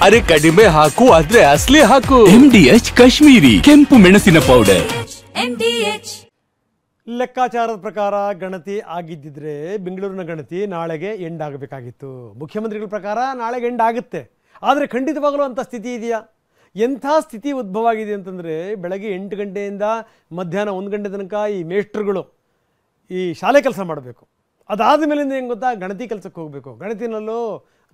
ಅರೆ ಕಡಿಮೆ ಹಾಕು ಆದ್ರೆ ಅಸಲಿ ಹಾಕು. MDH ಕಾಶ್ಮೀರಿ ಕೆಂಪು ಮೆಣಸಿನ ಪೌಡರ್. MDH. ಲೆಕ್ಕಾಚಾರದ ಪ್ರಕಾರ ಗಣತಿ ಆಗಿದ್ದಿದ್ರೆ ಬೆಂಗಳೂರಿನ ಗಣತಿ ನಾಳೆಗೆ ಎಂಡ್ ಆಗಬೇಕಾಗಿತ್ತು. ಮುಖ್ಯಮಂತ್ರಿಗಳ ಪ್ರಕಾರ ನಾಳೆಗೆ ಎಂಡ್ ಆಗುತ್ತೆ. ಆದರೆ ಖಂಡಿತವಾಗಲೂ ಅಂಥ ಸ್ಥಿತಿ ಇದೆಯಾ? ಎಂಥ ಸ್ಥಿತಿ ಉದ್ಭವ ಆಗಿದೆ ಅಂತಂದರೆ, ಬೆಳಗ್ಗೆ 8 ಗಂಟೆಯಿಂದ ಮಧ್ಯಾಹ್ನ 1 ಗಂಟೆ ತನಕ ಈ ಮೇಷ್ಟ್ರುಗಳು ಈ ಶಾಲೆ ಕೆಲಸ ಮಾಡಬೇಕು. ಅದಾದ ಮೇಲಿಂದ ಹೆಂಗೆ ಗೊತ್ತಾ, ಗಣತಿ ಕೆಲಸಕ್ಕೆ ಹೋಗಬೇಕು. ಗಣತಿನಲ್ಲೂ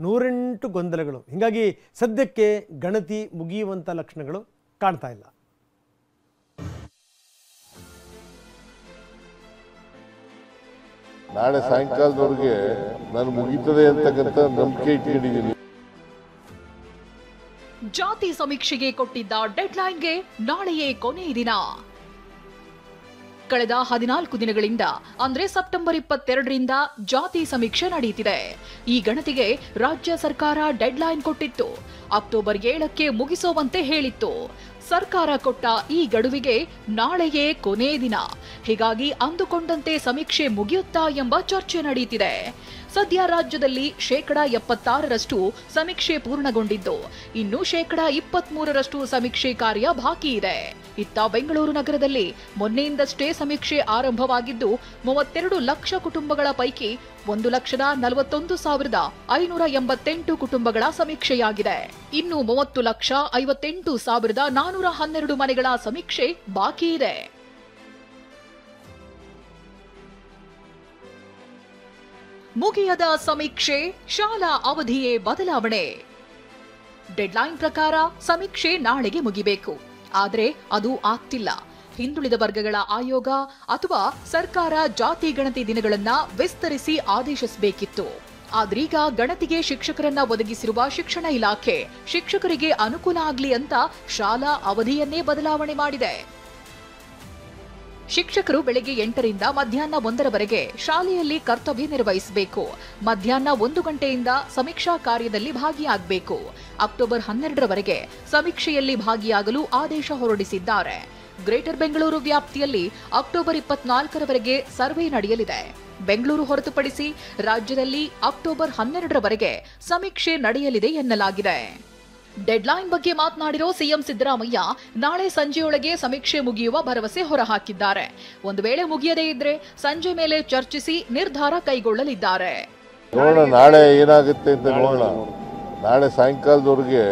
108 ಗೊಂದಲಗಳು. ಹೀಗಾಗಿ ಸದ್ಯಕ್ಕೆ ಗಣತಿ ಮುಗಿಯುವಂಥ ಲಕ್ಷಣಗಳು ಕಾಣ್ತಾ ಇಲ್ಲ. ನಾಳೆ ಸಾಯಂಕಾಲದವರೆಗೆ ನಾನು ಮುಗೀತದೆ ಅಂತಕ್ಕಂಥ ನಂಬಿಕೆ ಇಟ್ಕೊಂಡಿದ್ದೀನಿ. ಜಾತಿ ಸಮೀಕ್ಷೆಗೆ ಕೊಟ್ಟಿದ್ದ ಡೆಡ್ಲೈನ್ಗೆ ನಾಳೆಯೇ ಕೊನೆಯ ದಿನ. ಕಳೆದ 14 ದಿನಗಳಿಂದ ಅಂದ್ರೆ ಸೆಪ್ಟೆಂಬರ್ 22ರಿಂದ ಜಾತಿ ಸಮೀಕ್ಷೆ ನಡೆಯುತ್ತಿದೆ. ಈ ಗಣತಿಗೆ ರಾಜ್ಯ ಸರ್ಕಾರ ಡೆಡ್ಲೈನ್ ಕೊಟ್ಟಿತ್ತು. ಅಕ್ಟೋಬರ್ 7ಕ್ಕೆ ಮುಗಿಸುವಂತೆ ಹೇಳಿತ್ತು. ಸರ್ಕಾರ ಕೊಟ್ಟ ಈ ಗಡುವಿಗೆ ನಾಳೆಯೇ ಕೊನೆ ದಿನ. ಹೀಗಾಗಿ ಅಂದುಕೊಂಡಂತೆ ಸಮೀಕ್ಷೆ ಮುಗಿಯುತ್ತಾ ಎಂಬ ಚರ್ಚೆ ನಡೆಯುತ್ತಿದೆ. ಸದ್ಯ ರಾಜ್ಯದಲ್ಲಿ 76% ಸಮೀಕ್ಷೆ ಪೂರ್ಣಗೊಂಡಿದ್ದು, ಇನ್ನು 23% ಸಮೀಕ್ಷೆ ಕಾರ್ಯ ಬಾಕಿ ಇದೆ. ಇತ್ತ ಬೆಂಗಳೂರು ನಗರದಲ್ಲಿ ಮೊನ್ನೆಯಿಂದಷ್ಟೇ ಸಮೀಕ್ಷೆ ಆರಂಭವಾಗಿದ್ದು, 32 ಲಕ್ಷ ಕುಟುಂಬಗಳ ಪೈಕಿ 1,41,588 ಕುಟುಂಬಗಳ ಸಮೀಕ್ಷೆಯಾಗಿದೆ. ಇನ್ನು 30,58,412 ಮನೆಗಳ ಸಮೀಕ್ಷೆ ಬಾಕಿ ಇದೆ. ಮುಗಿಯದ ಸಮೀಕ್ಷೆ, ಶಾಲಾ ಅವಧಿಯೇ ಬದಲಾವಣೆ. ಡೆಡ್ಲೈನ್ ಪ್ರಕಾರ ಸಮೀಕ್ಷೆ ನಾಳೆಗೆ ಮುಗಿಬೇಕು. ಆದರೆ ಅದು ಆಗ್ತಿಲ್ಲ. ಹಿಂದುಳಿದ ವರ್ಗಗಳ ಆಯೋಗ ಅಥವಾ ಸರ್ಕಾರ ಜಾತಿ ಗಣತಿ ದಿನಗಳನ್ನ ವಿಸ್ತರಿಸಿ ಆದೇಶಿಸಬೇಕಿತ್ತು. ಆದ್ರೀಗ ಗಣತಿಗೆ ಶಿಕ್ಷಕರನ್ನ ಒದಗಿಸಿರುವ ಶಿಕ್ಷಣ ಇಲಾಖೆ ಶಿಕ್ಷಕರಿಗೆ ಅನುಕೂಲ ಆಗ್ಲಿ ಅಂತ ಶಾಲಾ ಅವಧಿಯನ್ನೇ ಬದಲಾವಣೆ ಮಾಡಿದೆ. ಶಿಕ್ಷಕರು ಬೆಳಗ್ಗೆ 8ರಿಂದ ಮಧ್ಯಾಹ್ನ 1ರವರೆಗೆ ಶಾಲೆಯಲ್ಲಿ ಕರ್ತವ್ಯ ನಿರ್ವಹಿಸಬೇಕು. ಮಧ್ಯಾಹ್ನ 1 ಗಂಟೆಯಿಂದ ಸಮೀಕ್ಷಾ ಕಾರ್ಯದಲ್ಲಿ ಭಾಗಿಯಾಗಬೇಕು. ಅಕ್ಟೋಬರ್ 12ರವರೆಗೆ ಸಮೀಕ್ಷೆಯಲ್ಲಿ ಭಾಗಿಯಾಗಲು ಆದೇಶ ಹೊರಡಿಸಿದ್ದಾರೆ. ಗ್ರೇಟರ್ ಬೆಂಗಳೂರು ವ್ಯಾಪ್ತಿಯಲ್ಲಿ ಅಕ್ಟೋಬರ್ 24ರವರೆಗೆ ಸರ್ವೆ ನಡೆಯಲಿದೆ. ಬೆಂಗಳೂರು ಹೊರತುಪಡಿಸಿ ರಾಜ್ಯದಲ್ಲಿ ಅಕ್ಟೋಬರ್ 12ರವರೆಗೆ ಸಮೀಕ್ಷೆ ನಡೆಯಲಿದೆ ಎನ್ನಲಾಗಿದೆ. ಡೆಡ್ಲೈನ್ ಬಗ್ಗೆ ಮಾತನಾಡಿರೋ ಸಿಎಂ ಸಿದ್ದರಾಮಯ್ಯ ನಾಳೆ ಸಂಜೆಯೊಳಗೆ ಸಮೀಕ್ಷೆ ಮುಗಿಯುವ ಭರವಸೆ ಹೊರಹಾಕಿದ್ದಾರೆ. ಒಂದು ವೇಳೆ ಮುಗಿಯದೇ ಇದ್ರೆ ಸಂಜೆ ಮೇಲೆ ಚರ್ಚಿಸಿ ನಿರ್ಧಾರ ಕೈಗೊಳ್ಳಲಿದ್ದಾರೆ. ನೋಡೋಣ ನಾಳೆ ಏನಾಗುತ್ತೆ ಅಂತ ನೋಡೋಣ. ನಾಳೆ ಸಾಯಂಕಾಲದವರೆಗೆ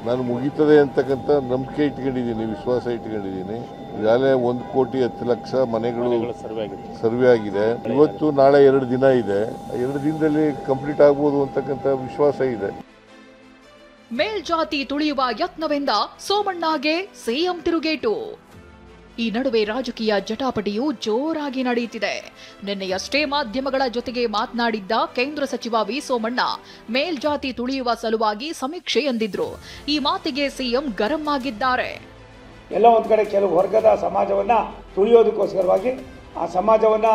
ನಾನು ಮುಗೀತದೆ ಅಂತಕ್ಕಂಥ ನಂಬಿಕೆ ಇಟ್ಕೊಂಡಿದ್ದೀನಿ, ವಿಶ್ವಾಸ ಇಟ್ಕೊಂಡಿದ್ದೀನಿ. ಈಗಾಗಲೇ 1,10,00,000 ಮನೆಗಳು ಸರ್ವೆ ಆಗಿದೆ. ಇವತ್ತು ನಾಳೆ 2 ದಿನ ಇದೆ. 2 ದಿನದಲ್ಲಿ ಕಂಪ್ಲೀಟ್ ಆಗ್ಬೋದು ಅಂತಕ್ಕಂಥ ವಿಶ್ವಾಸ ಇದೆ. ಮೇಲ್ಜಾತಿ ತುಳಿಯುವ ಯತ್ನವೆಂದ ಸೋಮಣ್ಣಗೆ ಸಿಎಂ ತಿರುಗೇಟು. ಈ ನಡುವೆ ರಾಜಕೀಯ ಜಟಾಪಟಿಯು ಜೋರಾಗಿ ನಡೆಯುತ್ತಿದೆ. ನಿನ್ನೆಯಷ್ಟೇ ಮಾಧ್ಯಮಗಳ ಜೊತೆಗೆ ಮಾತನಾಡಿದ್ದ ಕೇಂದ್ರ ಸಚಿವ ವಿ ಸೋಮಣ್ಣ ಮೇಲ್ಜಾತಿ ತುಳಿಯುವ ಸಲುವಾಗಿ ಸಮೀಕ್ಷೆ ಎಂದಿದ್ರು. ಈ ಮಾತಿಗೆ ಸಿಎಂ ಗರಂ ಆಗಿದ್ದಾರೆ. ಎಲ್ಲ ಒಂದ್ ಕಡೆ ಕೆಲವು ವರ್ಗದ ಸಮಾಜವನ್ನ ತುಳಿಯೋದಕ್ಕೋಸ್ಕರವಾಗಿ, ಆ ಸಮಾಜವನ್ನ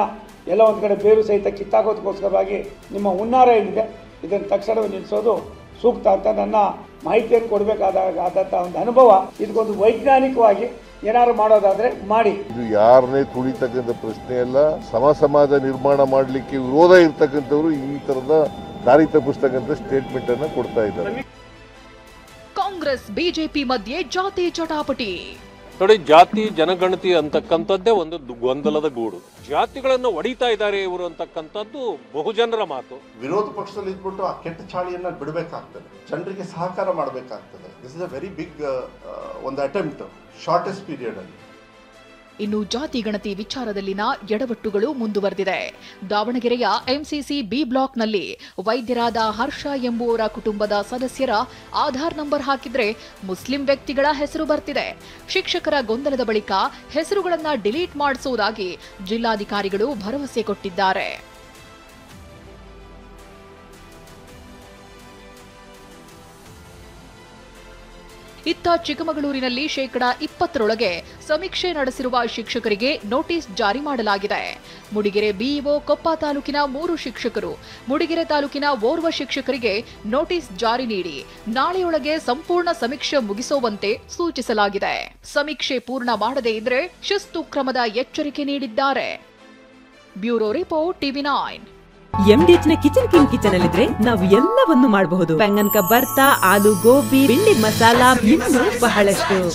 ಎಲ್ಲ ಒಂದ್ ಕಡೆ ಬೇರು ಸಹಿತ ಕಿತ್ತಾಕೋದಕ್ಕೋಸ್ಕರವಾಗಿ ನಿಮ್ಮ ಹುನ್ನಾರ ಏನಿದೆ ಇದನ್ನು ತಕ್ಷಣವೇ ನಿಲ್ಲಿಸೋದು ಸೂಕ್ತ ಅಂತ ನನ್ನ ಮಾಹಿತಿಯನ್ನು ಕೊಡಬೇಕಾದಂಥ ಒಂದು ಅನುಭವ. ಇದಕ್ಕೊಂದು ವೈಜ್ಞಾನಿಕವಾಗಿ ಏನಾದ್ರು ಮಾಡೋದಾದ್ರೆ ಮಾಡಿ. ಇದು ಯಾರನ್ನೇ ತುಳಿತಕ್ಕಂಥ ಪ್ರಶ್ನೆ ಅಲ್ಲ. ಸಮಾಜ ನಿರ್ಮಾಣ ಮಾಡಲಿಕ್ಕೆ ವಿರೋಧ ಇರ್ತಕ್ಕಂಥವ್ರು ಈ ತರದ ದಾರಿ ತಪ್ಪಿಸ್ತಕ್ಕಂಥ ಸ್ಟೇಟ್ಮೆಂಟ್ ಅನ್ನ ಕೊಡ್ತಾ ಇದ್ದಾರೆ. ಕಾಂಗ್ರೆಸ್ ಬಿಜೆಪಿ ಮಧ್ಯೆ ಜಾತಿ ಜಟಾಪಟಿ. ನೋಡಿ, ಜಾತಿ ಜನಗಣತಿ ಅಂತಕ್ಕಂಥದ್ದೇ ಒಂದು ಗೊಂದಲದ ಗೂಡು. ಜಾತಿಗಳನ್ನು ಒಡಿತಾ ಇದ್ದಾರೆ ಇವರು ಅಂತಕ್ಕಂಥದ್ದು ಬಹುಜನರ ಮಾತು. ವಿರೋಧ ಪಕ್ಷದಲ್ಲಿ ಇದ್ಬಿಟ್ಟು ಆ ಕೆಟ್ಟ ಚಾಳಿಯನ್ನ ಬಿಡಬೇಕಾಗ್ತದೆ, ಜನರಿಗೆ ಸಹಕಾರ ಮಾಡಬೇಕಾಗ್ತದೆ. This is a very big ಒಂದು ಅಟೆಂಪ್ಟ್ ಶಾರ್ಟೆಸ್ಟ್ ಪೀರಿಯಡ್ ಅಲ್ಲಿ. ಇನ್ನು ಜಾತಿ ಗಣತಿ ವಿಚಾರದಲ್ಲಿನ ಎಡವಟ್ಟುಗಳು ಮುಂದುವರೆದಿದೆ. ದಾವಣಗೆರೆಯ ಎಂಸಿಸಿ ಬಿ ಬ್ಲಾಕ್ನಲ್ಲಿ ವೈದ್ಯರಾದ ಹರ್ಷ ಎಂಬುವರ ಕುಟುಂಬದ ಸದಸ್ಯರ ಆಧಾರ್ ನಂಬರ್ ಹಾಕಿದ್ರೆ ಮುಸ್ಲಿಂ ವ್ಯಕ್ತಿಗಳ ಹೆಸರು ಬರ್ತಿದೆ. ಶಿಕ್ಷಕರ ಗೊಂದಲದ ಬಳಿಕ ಹೆಸರುಗಳನ್ನ ಡಿಲೀಟ್ ಮಾಡಿಸುವುದಾಗಿ ಜಿಲ್ಲಾಧಿಕಾರಿಗಳು ಭರವಸೆ ಕೊಟ್ಟಿದ್ದಾರೆ. ಇತ್ತ ಚಿಕ್ಕಮಗಳೂರಿನಲ್ಲಿ 20% ಸಮೀಕ್ಷೆ ನಡೆಸಿರುವ ಶಿಕ್ಷಕರಿಗೆ ನೋಟಿಸ್ ಜಾರಿ ಮಾಡಲಾಗಿದೆ. ಮೂಡಿಗೆರೆ ಬಿಇಒ, ಕೊಪ್ಪ ತಾಲೂಕಿನ 3 ಶಿಕ್ಷಕರು, ಮೂಡಿಗೆರೆ ತಾಲೂಕಿನ ಓರ್ವ ಶಿಕ್ಷಕರಿಗೆ ನೋಟಿಸ್ ಜಾರಿ ನೀಡಿ ನಾಳೆಯೊಳಗೆ ಸಂಪೂರ್ಣ ಸಮೀಕ್ಷೆ ಮುಗಿಸುವಂತೆ ಸೂಚಿಸಲಾಗಿದೆ. ಸಮೀಕ್ಷೆ ಪೂರ್ಣ ಮಾಡದೇ ಇದ್ರೆ ಶಿಸ್ತು ಕ್ರಮದ ಎಚ್ಚರಿಕೆ ನೀಡಿದ್ದಾರೆ. Bureau report, TV9. MDH ನ ಕಿಚನ್ ಅಲ್ಲಿದ್ರೆ ನಾವು ಎಲ್ಲವನ್ನು ಮಾಡಬಹುದು. ಬೆಂಗನ್ ಕಾ ಭರ್ತಾ, ಆಲೂ ಗೋಬಿ, ಭಿಂಡಿ ಮಸಾಲಾ, ಇನ್ನೂ ಬಹಳಷ್ಟು.